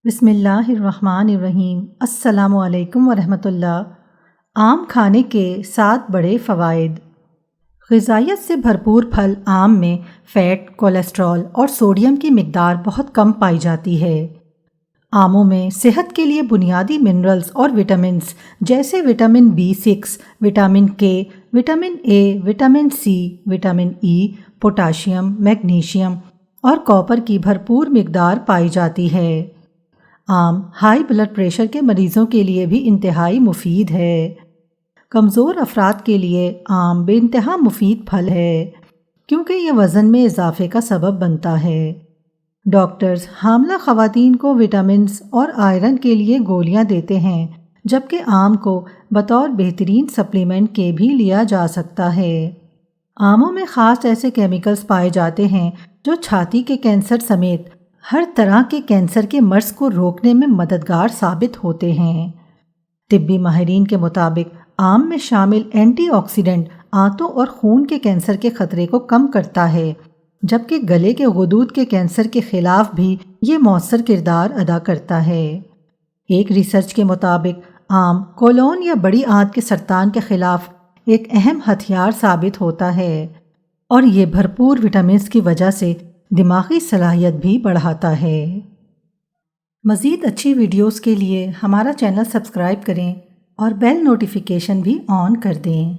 بسم اللہ الرحمن الرحیم۔ السلام علیکم ورحمۃ اللہ۔ آم کھانے کے 7 بڑے فوائد۔ غذائیت سے بھرپور پھل آم میں فیٹ، کولیسٹرول اور سوڈیم کی مقدار بہت کم پائی جاتی ہے۔ آموں میں صحت کے لیے بنیادی منرلز اور وٹامنز جیسے vitamin B6، vitamin K، vitamin A، vitamin C، vitamin E، potassium, magnesium اور کاپر کی بھرپور مقدار پائی جاتی ہے۔ آم ہائی بلڈ پریشر کے مریضوں کے لیے بھی انتہائی مفید ہے۔ کمزور افراد کے لیے آم بے انتہا مفید پھل ہے کیونکہ یہ وزن میں اضافے کا سبب بنتا ہے۔ ڈاکٹرز حاملہ خواتین کو وٹامنز اور آئرن کے لیے گولیاں دیتے ہیں، جبکہ آم کو بطور بہترین سپلیمنٹ کے بھی لیا جا سکتا ہے۔ آموں میں خاص ایسے کیمیکلز پائے جاتے ہیں جو چھاتی کے کینسر سمیت ہر طرح کے کینسر کے مرض کو روکنے میں مددگار ثابت ہوتے ہیں۔ طبی ماہرین کے مطابق آم میں شامل اینٹی آکسیڈنٹ آنتوں اور خون کے کینسر کے خطرے کو کم کرتا ہے، جبکہ گلے کے غدود کے کینسر کے خلاف بھی یہ مؤثر کردار ادا کرتا ہے۔ ایک ریسرچ کے مطابق آم کولون یا بڑی آنت کے سرطان کے خلاف ایک اہم ہتھیار ثابت ہوتا ہے اور یہ بھرپور وٹامنز کی وجہ سے دماغی صلاحیت بھی بڑھاتا ہے۔ مزید اچھی ویڈیوز کے لیے ہمارا چینل سبسکرائب کریں اور بیل نوٹیفیکیشن بھی آن کر دیں۔